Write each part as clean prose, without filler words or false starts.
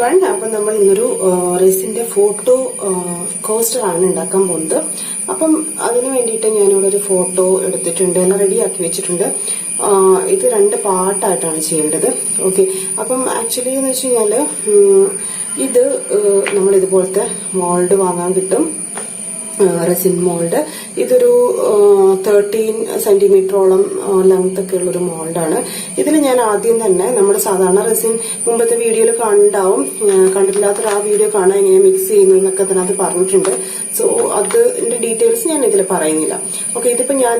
Everyone. അപ്പം നമ്മൾ ഇന്നൊരു റെസിന്റെ ഫോട്ടോ കോസ്റ്റർ ആണ് ഉണ്ടാക്കാൻ പോകുന്നത്. അപ്പം അതിനു വേണ്ടിയിട്ട് ഞാനിവിടെ ഒരു ഫോട്ടോ എടുത്തിട്ടുണ്ട്, എല്ലാം റെഡിയാക്കി വെച്ചിട്ടുണ്ട്. ഇത് 2 പാർട്ടായിട്ടാണ് ചെയ്യേണ്ടത്. ഓക്കെ, അപ്പം ആക്ച്വലി എന്ന് വെച്ച് കഴിഞ്ഞാല് ഇത് നമ്മൾ ഇതുപോലത്തെ മോൾഡ് വാങ്ങാൻ കിട്ടും, റെസിൻ മോൾഡ്. ഇതൊരു 13 സെന്റിമീറ്ററോളം ലെങ്ത് ഒക്കെ ഉള്ളൊരു മോൾഡാണ്. ഇതിൽ ഞാൻ ആദ്യം തന്നെ നമ്മുടെ സാധാരണ റെസിൻ മുമ്പത്തെ വീഡിയോയിൽ കണ്ടാവും, കണ്ടിട്ടില്ലാത്ത ആ വീഡിയോ കാണാൻ എങ്ങനെ മിക്സ് ചെയ്യുന്നതെന്നൊക്കെ അതിനകത്ത് പറഞ്ഞിട്ടുണ്ട്. സോ അതിന്റെ ഡീറ്റെയിൽസ് ഞാൻ ഇതിൽ പറയുന്നില്ല. ഓക്കെ, ഇതിപ്പോ ഞാൻ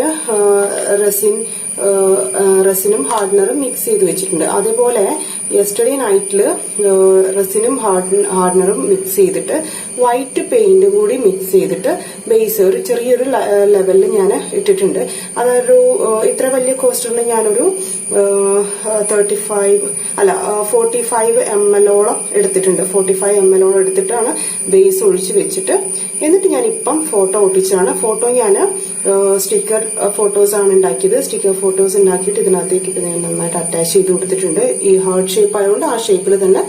റെസിനും ഹാർഡനറും മിക്സ് ചെയ്ത് വെച്ചിട്ടുണ്ട്. അതേപോലെ യെസ്റ്റർഡേ നൈറ്റില് റെസിനും ഹാർഡനറും മിക്സ് ചെയ്തിട്ട് വൈറ്റ് പെയിന്റ് കൂടി മിക്സ് ചെയ്തിട്ട് ബേസ് ഒരു ചെറിയൊരു ലെവലിൽ ഞാൻ ഇട്ടിട്ടുണ്ട്. അതൊരു ഇത്ര വലിയ കോസ്റ്ററിന് ഞാനൊരു 45 ml എടുത്തിട്ടുണ്ട്. 45 ml എടുത്തിട്ടാണ് ബേസ് ഒഴിച്ച് വെച്ചിട്ട്, എന്നിട്ട് ഞാൻ ഇപ്പം ഫോട്ടോ ഒട്ടിച്ചാണ്. ഫോട്ടോ ഞാൻ സ്റ്റിക്കർ ഫോട്ടോസ് ആണ് ഉണ്ടാക്കിയത്. സ്റ്റിക്കർ ഫോട്ടോസ് ഉണ്ടാക്കിയിട്ട് ഇതിനകത്തേക്ക് ഇപ്പൊ ഞാൻ നന്നായിട്ട് അറ്റാച്ച് ചെയ്ത് കൊടുത്തിട്ടുണ്ട്. ഈ ഹാർട്ട് ഷേപ്പ് ആയതുകൊണ്ട് ആ ഷേപ്പിൽ തന്നെ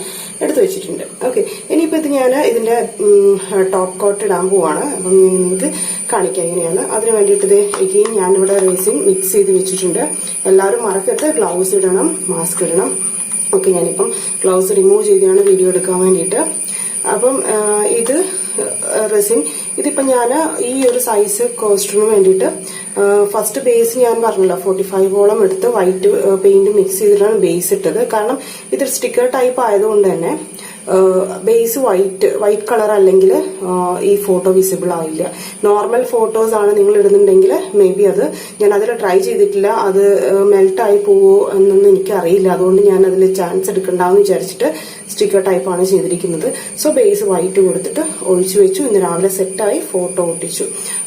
എടുത്തു വെച്ചിട്ടുണ്ട്. ഓക്കെ, ഇനിയിപ്പോ ഇത് ഞാൻ ഇതിന്റെ ടോപ്പ് കോട്ട് ഇടാൻ പോവാണ്. അപ്പം നിങ്ങൾക്ക് കാണിക്കാം എങ്ങനെയാണ്. അതിന് വേണ്ടിയിട്ട് ഇത് എഗെയിൻ ഞാനിവിടെ റേസിൻ മിക്സ് ചെയ്ത് വെച്ചിട്ടുണ്ട്. എല്ലാവരും മറക്കരുത്, ഗ്ലൗസ് ഇടണം, മാസ്ക് ഇടണം. ഓക്കെ, ഞാനിപ്പം ഗ്ലൗസ് റിമൂവ് ചെയ്താണ് വീഡിയോ എടുക്കാൻ വേണ്ടിയിട്ട്. അപ്പം ഇത് റെസിൻ, ഇതിപ്പോ ഞാൻ ഈ ഒരു സൈസ് കോസ്റ്ററിന് വേണ്ടിയിട്ട് ഫസ്റ്റ് ബേസ് ഞാൻ പറഞ്ഞല്ലോ 45ഓളം എടുത്ത് വൈറ്റ് പെയിന്റ് മിക്സ് ചെയ്തിട്ടാണ് ബേസ് ഇട്ടത്. കാരണം ഇത് സ്റ്റിക്കർ ടൈപ്പ് ആയതുകൊണ്ട് തന്നെ ബേസ് വൈറ്റ് കളർ അല്ലെങ്കിൽ ഈ ഫോട്ടോ വിസിബിൾ ആവില്ല. നോർമൽ ഫോട്ടോസ് ആണ് നിങ്ങൾ ഇടുന്നുണ്ടെങ്കിൽ മേ ബി അത് ഞാൻ അതിൽ ട്രൈ ചെയ്തിട്ടില്ല, അത് മെൽറ്റ് ആയി പോവോ എന്നൊന്നും എനിക്കറിയില്ല. അതുകൊണ്ട് ഞാൻ അതിൽ ചാൻസ് എടുക്കണ്ടെന്ന് വിചാരിച്ചിട്ട് സ്റ്റിക്കർ ടൈപ്പ് ആണ് ചെയ്തിരിക്കുന്നത്. സോ ബേസ് വൈറ്റ് കൊടുത്തിട്ട് ഒഴിച്ചു വെച്ചു. ഇന്ന് രാവിലെ സെറ്റായി ഫോട്ടോ ഒട്ടിച്ചു.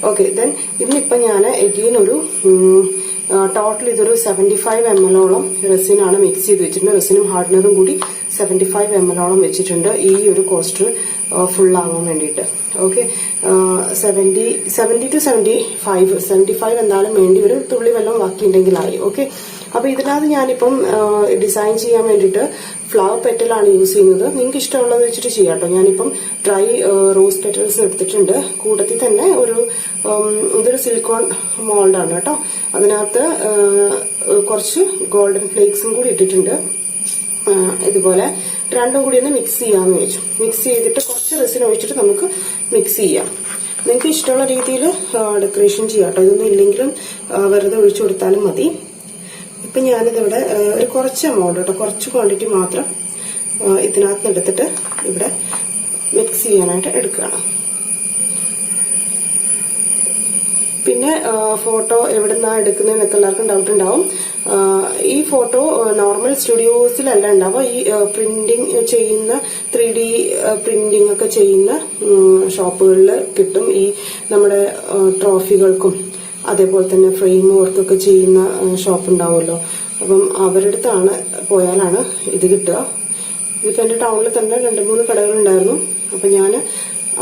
ഓക്കെ, ദെൻ ഇന്നിപ്പോ ഞാൻ എഗെയിൻ ഒരു ടോട്ടൽ ഇതൊരു 75 ml റെസിനാണ് മിക്സ് ചെയ്ത് വെച്ചിട്ടുണ്ട്. റെസിനും ഹാർഡനറും കൂടി 75 ml വെച്ചിട്ടുണ്ട് ഈ ഒരു കോസ്റ്റർ ഫുൾ ആവാൻ വേണ്ടിയിട്ട്. ഓക്കെ, 70 to 75 എന്തായാലും വേണ്ടി വരും. തുള്ളി വെള്ളം ബാക്കിയുണ്ടെങ്കിലായി. ഓക്കെ, അപ്പൊ ഇതിനകത്ത് ഞാനിപ്പം ഡിസൈൻ ചെയ്യാൻ വേണ്ടിയിട്ട് ഫ്ലവർ പെറ്റലാണ് യൂസ് ചെയ്യുന്നത്. നിങ്ങൾക്ക് ഇഷ്ടമുള്ളത് വെച്ചിട്ട് ചെയ്യാം കേട്ടോ. ഞാനിപ്പം ഡ്രൈ റോസ് പെറ്റൽസ് എടുത്തിട്ടുണ്ട്. കൂട്ടത്തിൽ തന്നെ ഇതൊരു സിലിക്കോൺ മോൾഡാണ് കേട്ടോ. അതിനകത്ത് കുറച്ച് ഗോൾഡൻ ഫ്ലേക്സും കൂടി ഇട്ടിട്ടുണ്ട്. ഇതുപോലെ രണ്ടും കൂടി ഒന്ന് മിക്സ് ചെയ്യാന്ന് വെച്ചു. മിക്സ് ചെയ്തിട്ട് കുറച്ച് റെസിൻ ഒഴിച്ചിട്ട് നമുക്ക് മിക്സ് ചെയ്യാം. നിങ്ങൾക്ക് ഇഷ്ടമുള്ള രീതിയിൽ ഡെക്കറേഷൻ ചെയ്യാം കേട്ടോ. ഇതൊന്നും ഇല്ലെങ്കിലും വെറുതെ ഒഴിച്ചു കൊടുത്താലും മതി. ഇപ്പൊ ഞാനിതിവിടെ ഒരു കുറച്ച് എമൗണ്ട് കേട്ടോ, കുറച്ച് ക്വാണ്ടിറ്റി മാത്രം ഇതിനകത്ത് എടുത്തിട്ട് ഇവിടെ മിക്സ് ചെയ്യാനായിട്ട് എടുക്കുകയാണ്. പിന്നെ ഫോട്ടോ എവിടുന്നാ എടുക്കുന്നതെന്നൊക്കെ എല്ലാവർക്കും ഡൗട്ട് ഉണ്ടാവും. ഈ ഫോട്ടോ നോർമൽ സ്റ്റുഡിയോസിലല്ല ഉണ്ടാവുക. ഈ പ്രിന്റിങ് ചെയ്യുന്ന 3D പ്രിന്റിംഗ് ഒക്കെ ചെയ്യുന്ന ഷോപ്പുകളിൽ കിട്ടും. ഈ നമ്മുടെ ട്രോഫികൾക്കും അതേപോലെ തന്നെ ഫ്രെയിം വർക്കൊക്കെ ചെയ്യുന്ന ഷോപ്പ് ഉണ്ടാവുമല്ലോ. അപ്പം അവരുടെ അടുത്താണ് പോയാലാണ് ഇത് കിട്ടുക. ഇതിപ്പോ എന്റെ ടൗണിൽ തന്നെ 2-3 കടകളുണ്ടായിരുന്നു. അപ്പൊ ഞാൻ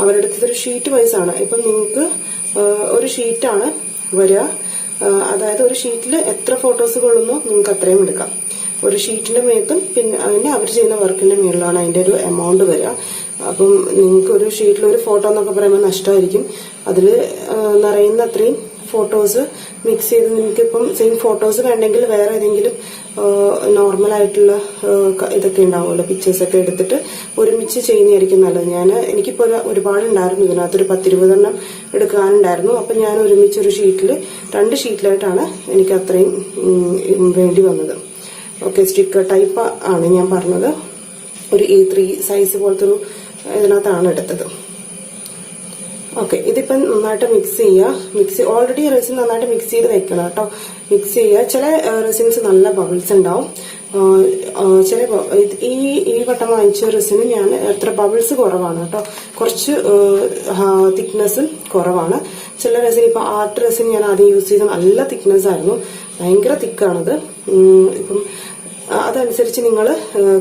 അവരുടെ അടുത്ത് ഒരു ഷീറ്റ് വൈസ് ആണ്. ഇപ്പം നിങ്ങൾക്ക് ഒരു ഷീറ്റാണ് വരിക. അതായത് ഒരു ഷീറ്റിൽ എത്ര ഫോട്ടോസ് കൊള്ളുന്നോ നിങ്ങൾക്ക് അത്രയും എടുക്കാം. ഒരു ഷീറ്റിന്റെ മേത്തും പിന്നെ അതിന് അവർ ചെയ്യുന്ന വർക്കിന്റെ മേളിലാണ് അതിന്റെ ഒരു എമൗണ്ട് വരിക. അപ്പം നിങ്ങൾക്ക് ഒരു ഷീറ്റിൽ ഒരു ഫോട്ടോ എന്നൊക്കെ പറയുമ്പോൾ നഷ്ടമായിരിക്കും. അതിൽ നിറയുന്ന അത്രയും ഫോട്ടോസ് മിക്സ് ചെയ്ത് നിങ്ങൾക്ക് ഇപ്പം സെയിം ഫോട്ടോസ് വേണ്ടെങ്കിൽ വേറെ ഏതെങ്കിലും നോർമൽ ആയിട്ടുള്ള ഇതൊക്കെ ഉണ്ടാവുമല്ലോ, പിക്ചേഴ്സ് ഒക്കെ എടുത്തിട്ട് ഒരുമിച്ച് ചെയ്യുന്നതായിരിക്കും നല്ലത്. എനിക്കിപ്പോ ഒരുപാടുണ്ടായിരുന്നു, ഇതിനകത്തൊരു 10-20 എടുക്കാനുണ്ടായിരുന്നു. അപ്പൊ ഞാൻ ഒരുമിച്ച് ഒരു ഷീറ്റിൽ 2 ഷീറ്റിലായിട്ടാണ് എനിക്ക് അത്രയും വേണ്ടി വന്നത്. ഓക്കെ, സ്റ്റിക്കർ ടൈപ്പ് ആണ് ഞാൻ പറഞ്ഞത്. ഒരു A3 സൈസ് പോലത്തെ ഒരു ഇതിനകത്താണ് എടുത്തത്. ഓക്കെ, ഇതിപ്പം നന്നായിട്ട് മിക്സ് ചെയ്യുക. ഓൾറെഡി റെസിൻ നന്നായിട്ട് മിക്സ് ചെയ്ത് വെക്കണം കേട്ടോ. മിക്സ് ചെയ്യുക. ചില റെസിൻസ് നല്ല ബബിൾസ് ഉണ്ടാവും. ചില ഈ വട്ടം വാങ്ങിച്ച റെസിന് ഞാൻ എത്ര ബബിൾസ് കുറവാണ് കേട്ടോ. കുറച്ച് തിക്നെസ്സും കുറവാണ്. ചില റെസിൻ ഇപ്പൊ ആർട്ട് റെസിൻ ഞാൻ ആദ്യം യൂസ് ചെയ്ത നല്ല തിക്നെസ് ആയിരുന്നു, ഭയങ്കര തിക്കാണത്. ഇപ്പം അതനുസരിച്ച് നിങ്ങൾ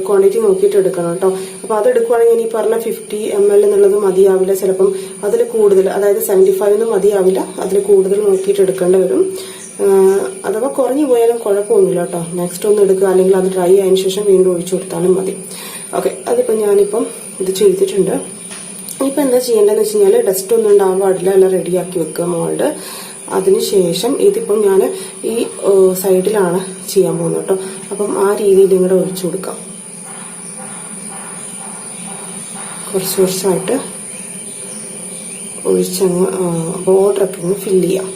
ക്വാണ്ടിറ്റി നോക്കിയിട്ട് എടുക്കണം കേട്ടോ. അപ്പൊ അത് എടുക്കുവാണെങ്കിൽ ഞാൻ ഈ പറഞ്ഞ 50 ml എന്നുള്ളത് മതിയാവില്ല. ചിലപ്പം അതിൽ കൂടുതൽ, അതായത് 75 മതിയാവില്ല. അതിൽ കൂടുതൽ നോക്കിയിട്ട് എടുക്കേണ്ടി വരും. അഥവാ കുറഞ്ഞു പോയാലും കുഴപ്പമൊന്നുമില്ല കേട്ടോ. നെക്സ്റ്റ് ഒന്ന് എടുക്കുക, അല്ലെങ്കിൽ അത് ഡ്രൈ ആയതിനു ശേഷം വീണ്ടും ഒഴിച്ചു കൊടുത്താലും മതി. ഓക്കെ, അതിപ്പോൾ ഞാനിപ്പം ഇത് ചെയ്തിട്ടുണ്ട്. ഇപ്പം എന്താ ചെയ്യേണ്ടതെന്ന് വെച്ച് കഴിഞ്ഞാൽ ഡസ്റ്റ് ഒന്നും ഉണ്ടാകാൻ പാടില്ല, എല്ലാം റെഡിയാക്കി വെക്കുക മോൾഡ്. അതിനുശേഷം ഇതിപ്പം ഞാൻ ഈ സൈഡിലാണ് ചെയ്യാൻ പോകുന്നത് കേട്ടോ. അപ്പം ആ രീതിയിൽ ഇങ്ങോട്ട് ഒഴിച്ചു കൊടുക്കാം. കുറച്ചായിട്ട് ഒഴിച്ചങ്ങ് ബോർഡറൊക്കെ ഒന്ന് ഫില്ല് ചെയ്യാം.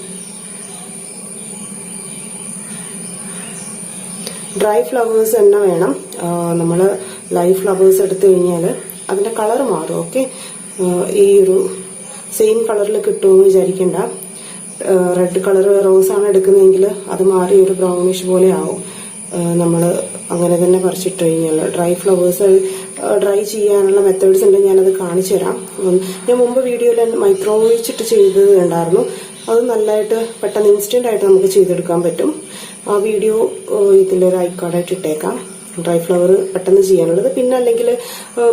ഡ്രൈ ഫ്ലവേഴ്സ് തന്നെ വേണം. നമ്മൾ ലൈവ് ഫ്ലവേഴ്സ് എടുത്തു കഴിഞ്ഞാൽ അതിന്റെ കളർ മാറും. ഓക്കെ, ഈ ഒരു സെയിം കളറിൽ കിട്ടുമെന്ന് വിചാരിക്കണ്ട. റെഡ് കളർ റോസാണ് എടുക്കുന്നതെങ്കിൽ അത് മാറി ഒരു ബ്രൗണിഷ് പോലെ ആവും. നമ്മൾ അങ്ങനെ തന്നെ പറിച്ചിട്ട് കഴിഞ്ഞാൽ ഡ്രൈ ഫ്ലവേഴ്സ് ഡ്രൈ ചെയ്യാനുള്ള മെത്തേഡ്സ് ഉണ്ട്, ഞാനത് കാണിച്ചു തരാം. ഞാൻ മുമ്പ് വീഡിയോയിൽ മൈക്രോവേവ് വെച്ചിട്ട് ചെയ്തത് ഉണ്ടായിരുന്നു. അത് നല്ലതായിട്ട് പെട്ടെന്ന് ഇൻസ്റ്റന്റ് ആയിട്ട് നമുക്ക് ചെയ്തെടുക്കാൻ പറ്റും. ആ വീഡിയോ ഇതിലൊരു ഐക്കാർഡായിട്ട് ഇട്ടേക്കാം, ഡ്രൈ ഫ്ലവർ പെട്ടെന്ന് ചെയ്യാനുള്ളത്. പിന്നെ അല്ലെങ്കിൽ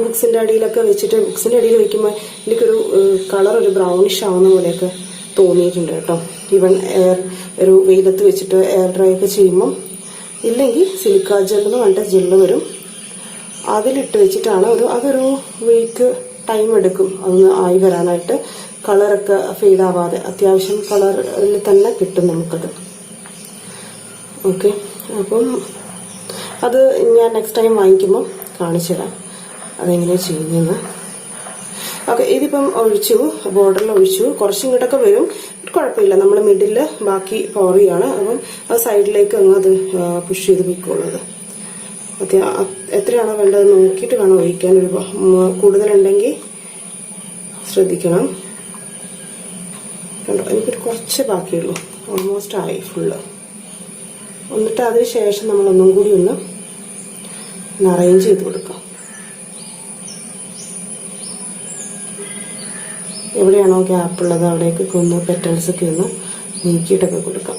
ബുക്സിന്റെ അടിയിലൊക്കെ വെച്ചിട്ട് ബുക്സിന്റെ അടിയിൽ വെക്കുമ്പോൾ എനിക്കൊരു കളർ ഒരു ബ്രൗണിഷ് ആവുന്ന പോലെയൊക്കെ തോന്നിയിട്ടുണ്ട് കേട്ടോ. ഈവൻ ഒരു വെയിലത്ത് വെച്ചിട്ട് എയർ ഡ്രൈ ഒക്കെ ചെയ്യുമ്പം, ഇല്ലെങ്കിൽ സിലിക്ക ജെല്ലെന്ന് പറഞ്ഞിട്ട് ജെല്ല് വരും, അതിലിട്ട് വെച്ചിട്ടാണ് അതൊരു വീക്ക് ടൈം എടുക്കും അതൊന്ന് ആയി വരാനായിട്ട്. കളറൊക്കെ ഫെയ്ഡ് ആവാതെ അത്യാവശ്യം കളറിൽ തന്നെ കിട്ടും നമുക്കത്. ഓക്കെ, അപ്പം അത് ഞാൻ നെക്സ്റ്റ് ടൈം വാങ്ങിക്കുമ്പോൾ കാണിച്ചു തരാം അതെങ്ങനെയാണ് ചെയ്യുന്നതെന്ന്. ഓക്കെ, ഇതിപ്പം ഒഴിച്ചു, ബോർഡറിൽ ഒഴിച്ചു. കുറച്ച് ഇങ്ങോട്ടൊക്കെ വരും, കുഴപ്പമില്ല. നമ്മൾ മിഡില് ബാക്കി പവർ ചെയ്യാണ്. അപ്പം അത് സൈഡിലേക്ക് അങ്ങ് അത് പുഷ് ചെയ്ത് പോയിക്കോളത്. ഓക്കെ, എത്രയാണോ വേണ്ടത് നോക്കിയിട്ട് വേണം ഒഴിക്കാൻ. ഒരു കൂടുതലുണ്ടെങ്കിൽ ശ്രദ്ധിക്കണം. കണ്ടോ, എനിക്കൊരു കുറച്ച് ബാക്കിയുള്ളൂ, ഓൾമോസ്റ്റ് ആയി ഫുള്ള്. എന്നിട്ട് അതിന് ശേഷം നമ്മളൊന്നും കൂടി ഒന്ന് അറേഞ്ച് ചെയ്ത് കൊടുക്കാം. എവിടെയാണോ ഗ്യാപ്പ് ഉള്ളത് അവിടേക്കൊക്കെ ഒന്ന് പെറ്റൽസ് ഒക്കെ ഒന്ന് നീക്കിയിട്ടൊക്കെ കൊടുക്കാം.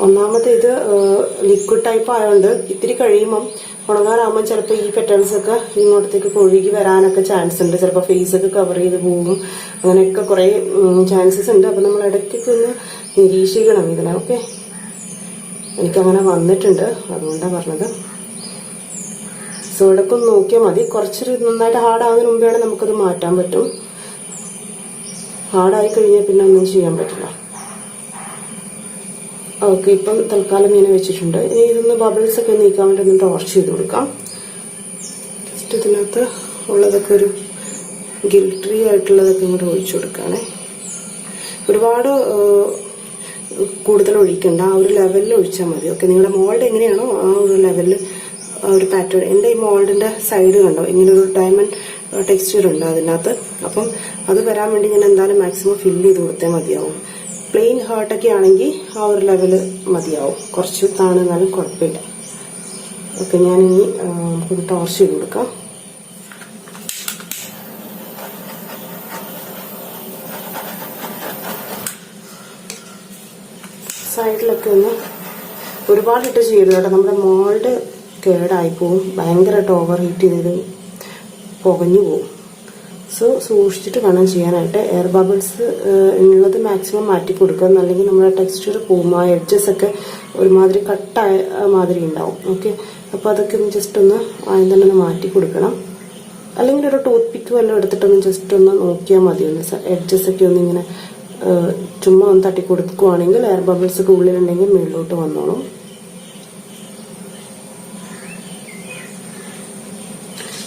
ഒന്നാമത്തെ ഇത് ലിക്വിഡ് ടൈപ്പ് ആയതുകൊണ്ട് ഇത്തിരി കഴിയുമ്പം ഉണങ്ങാനാകുമ്പോൾ ചിലപ്പോൾ ഈ പെറ്റൽസ് ഒക്കെ ഇങ്ങോട്ടത്തേക്ക് ഒഴുകി വരാനൊക്കെ ചാൻസ് ഉണ്ട്. ചിലപ്പോൾ ഫേസ് ഒക്കെ കവർ ചെയ്ത് പോകും, അങ്ങനെയൊക്കെ കുറെ ചാൻസസ് ഉണ്ട്. അപ്പം നമ്മൾ ഇടയ്ക്കൊക്കെ ഒന്ന് നിരീക്ഷിക്കണം ഇതിനെ. ഓക്കെ, എനിക്കങ്ങനെ വന്നിട്ടുണ്ട്, അതുകൊണ്ടാണ് പറഞ്ഞത്. സോ ഇടയ്ക്ക് ഒന്ന് നോക്കിയാൽ മതി. കുറച്ചൊരു നന്നായിട്ട് ഹാർഡാകുന്നതിന് മുമ്പേ നമുക്കത് മാറ്റാൻ പറ്റും. ഹാർഡായി കഴിഞ്ഞാൽ പിന്നെ ഒന്നും ചെയ്യാൻ പറ്റില്ല. ഓക്കെ, ഇപ്പം തൽക്കാലം ഇങ്ങനെ വെച്ചിട്ടുണ്ട്. ഇനി ഇതൊന്ന് ബബിൾസ് ഒക്കെ നീക്കാൻ വേണ്ടി ഒന്ന് ടോർച്ച് ചെയ്ത് കൊടുക്കാം. ജസ്റ്റ് ഇതിനകത്ത് ഉള്ളതൊക്കെ ഒരു ഗിൽട്രി ആയിട്ടുള്ളതൊക്കെ ഇങ്ങോട്ട് ഒഴിച്ചു കൊടുക്കുകയാണേ. ഒരുപാട് കൂടുതൽ ഒഴിക്കണ്ട, ആ ഒരു ലെവലിൽ ഒഴിച്ചാൽ മതി. ഓക്കെ, നിങ്ങളുടെ മോൾഡ് എങ്ങനെയാണോ ആ ഒരു ലെവലിൽ ഒരു പാറ്റേൺ. എൻ്റെ ഈ മോൾഡിന്റെ സൈഡ് കണ്ടോ, ഇങ്ങനെ ഒരു ഡയമണ്ട് ടെക്സ്ചർ ഉണ്ട് അതിനകത്ത്. അപ്പം അത് വരാൻ വേണ്ടി ഞാൻ എന്തായാലും മാക്സിമം ഫില്ല് ചെയ്ത് കൊടുത്തേ മതിയാവും. പ്ലെയിൻ ഹാർട്ടൊക്കെ ആണെങ്കിൽ ആ ഒരു ലെവല് മതിയാവും, കുറച്ച് താണെന്നാലും കുഴപ്പമില്ല. ഓക്കെ, ഞാനിനി ഒരു ടോർച്ച് ചെയ്ത് കൊടുക്കാം. സൈഡിലൊക്കെ ഒന്ന് ഒരുപാടിട്ട് ചെയ്യരുത് കേട്ടോ, നമ്മുടെ മോൾഡ് കേടായി പോവും. ഭയങ്കരമായിട്ട് ഓവർ ഹീറ്റ് ചെയ്ത് പുകഞ്ഞു പോവും. സോ സൂക്ഷിച്ചിട്ട് വേണം ചെയ്യാനായിട്ട്. എയർ ബബിൾസ് ഉള്ളത് മാക്സിമം മാറ്റി കൊടുക്കുക, അല്ലെങ്കിൽ നമ്മുടെ ടെക്സ്ചർ പോവും. ആ എഡ്ജസ് ഒക്കെ ഒരുമാതിരി കട്ടായ മാതിരി ഉണ്ടാവും. ഓക്കെ, അപ്പോൾ അതൊക്കെ ഒന്ന് ജസ്റ്റ് ഒന്ന് ആദ്യം തന്നെ ഒന്ന് മാറ്റി കൊടുക്കണം. അല്ലെങ്കിൽ ഒരു ടൂത്ത് പിക്ക് വല്ലതും എടുത്തിട്ടൊന്ന് ജസ്റ്റ് ഒന്ന് നോക്കിയാൽ മതി. ഒന്ന് എഡ്ജസ് ഒക്കെ ഒന്ന് ഇങ്ങനെ ചുമ്മാ ഒന്ന് തട്ടി കൊടുക്കുകയാണെങ്കിൽ എയർ ബബിൾസ് ഒക്കെ ഉള്ളിലുണ്ടെങ്കിൽ മുകളിലോട്ട് വന്നോളും.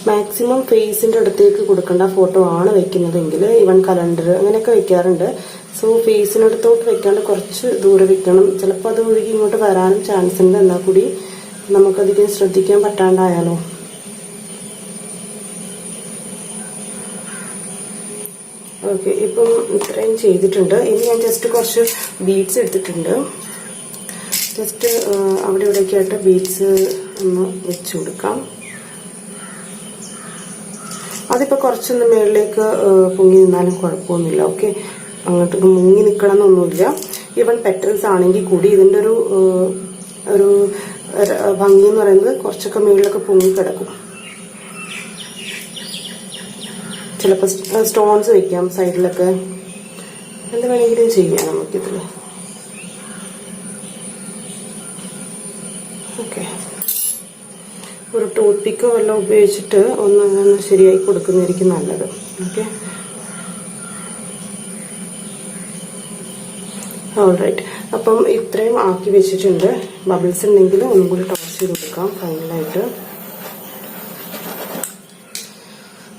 മാക്സിമം ഫേസിന്റെ അടുത്തേക്ക് കൊടുക്കേണ്ട ഫോട്ടോ ആണ് വെക്കുന്നതെങ്കിൽ, ഈവൻ കലണ്ടർ അങ്ങനെയൊക്കെ വെക്കാറുണ്ട്. സോ ഫേസിനടുത്തോട്ട് വെക്കാണ്ട് കുറച്ച് ദൂരെ വെക്കണം. ചിലപ്പോൾ അത് ഒഴുകി ഇങ്ങോട്ട് വരാനും ചാൻസ് ഉണ്ട്. എന്നാൽ കൂടി നമുക്കധികം ശ്രദ്ധിക്കാൻ പറ്റാണ്ടായാലോ. ഓക്കെ, ഇപ്പം ഇത്രയും ചെയ്തിട്ടുണ്ട്. ഇനി ഞാൻ ജസ്റ്റ് കുറച്ച് ബീഡ്സ് എടുത്തിട്ടുണ്ട്. ജസ്റ്റ് അവിടെ ഇവിടെയൊക്കെ ആയിട്ട് ബീഡ്സ് ഒന്ന് വെച്ചു കൊടുക്കാം. അതിപ്പോൾ കുറച്ചൊന്ന് മുകളിലേക്ക് പൊങ്ങി നിന്നാലും കുഴപ്പമൊന്നുമില്ല. ഓക്കെ, അങ്ങോട്ട് മുങ്ങി നിൽക്കണം എന്നൊന്നുമില്ല. ഈവൻ പെറ്റൽസ് ആണെങ്കിൽ കൂടി ഇതിൻ്റെ ഒരു ഭംഗി എന്ന് പറയുന്നത് കുറച്ചൊക്കെ മുകളിലൊക്കെ പൊങ്ങി കിടക്കും. ചിലപ്പോൾ സ്റ്റോൺസ് വെക്കാം സൈഡിലൊക്കെ, എന്ത് വേണമെങ്കിലും ചെയ്യാം നമുക്കിതിൽ. ഓക്കെ, ടൂത്ത് പിക്കോ വല്ലതും ഉപയോഗിച്ചിട്ട് ഒന്ന് ശരിയായി കൊടുക്കുന്നതായിരിക്കും നല്ലത്. Okay, alright. അപ്പം ഇത്രയും ആക്കി വെച്ചിട്ടുണ്ട്. ബബിൾസ് ഉണ്ടെങ്കിൽ ഒന്നും കൂടി ടോസ് ചെയ്ത് കൊടുക്കാം ഫൈനലായിട്ട്.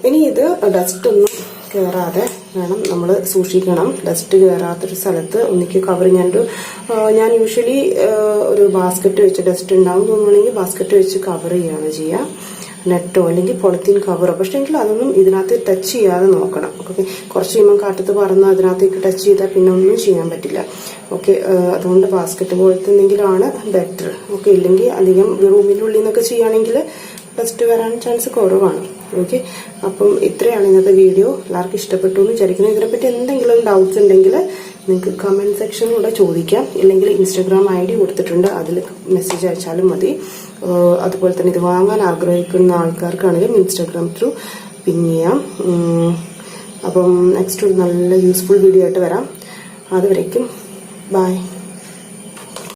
ഇനി ഇത് ഡസ്റ്റ് ഒന്നും കയറാതെ വേണം നമ്മൾ സൂക്ഷിക്കണം. ഡസ്റ്റ് കയറാത്തൊരു സ്ഥലത്ത് ഒന്നിക്ക് കവർ ഞാൻ യൂഷ്വലി ഒരു ബാസ്ക്കറ്റ് വെച്ച് ഡസ്റ്റ് ഉണ്ടാവും തോന്നുകയാണെങ്കിൽ ബാസ്ക്കറ്റ് വെച്ച് കവർ ചെയ്യുകയാണ് ചെയ്യുക, നെറ്റോ അല്ലെങ്കിൽ പോളിത്തീൻ കവറോ. പക്ഷെ എങ്കിൽ അതൊന്നും ഇതിനകത്ത് ടച്ച് ചെയ്യാതെ നോക്കണം. ഓക്കെ, കുറച്ച് കഴിയുമ്പോൾ കാറ്റത്ത് പറന്ന് അതിനകത്തേക്ക് ടച്ച് ചെയ്താൽ പിന്നെ ഒന്നും ചെയ്യാൻ പറ്റില്ല. ഓക്കെ, അതുകൊണ്ട് ബാസ്ക്കറ്റ് പോലത്തെ എന്തെങ്കിലുമാണ് ബെറ്റർ. ഓക്കെ, ഇല്ലെങ്കിൽ അധികം റൂമിനുള്ളിൽ നിന്നൊക്കെ ചെയ്യുകയാണെങ്കിൽ ഡസ്റ്റ് വരാൻ ചാൻസ് കുറവാണ്. ഓക്കെ, അപ്പം ഇത്രയാണ് ഇന്നത്തെ വീഡിയോ. എല്ലാവർക്കും ഇഷ്ടപ്പെട്ടു എന്ന് വിചാരിക്കുന്നു. ഇതിനെപ്പറ്റി എന്തെങ്കിലും ഡൗട്ട്സ് ഉണ്ടെങ്കിൽ നിങ്ങൾക്ക് കമന്റ് സെക്ഷനിലൂടെ ചോദിക്കാം, ഇല്ലെങ്കിൽ ഇൻസ്റ്റാഗ്രാം ID കൊടുത്തിട്ടുണ്ട്, അതിൽ മെസ്സേജ് അയച്ചാലും മതി. അതുപോലെ തന്നെ ഇത് വാങ്ങാൻ ആഗ്രഹിക്കുന്ന ആൾക്കാർക്കാണെങ്കിലും ഇൻസ്റ്റാഗ്രാം ത്രൂ പിൻ ചെയ്യാം. അപ്പം നെക്സ്റ്റ് ഒരു നല്ല യൂസ്ഫുൾ വീഡിയോ ആയിട്ട് വരാം. അതുവരേക്കും ബൈ.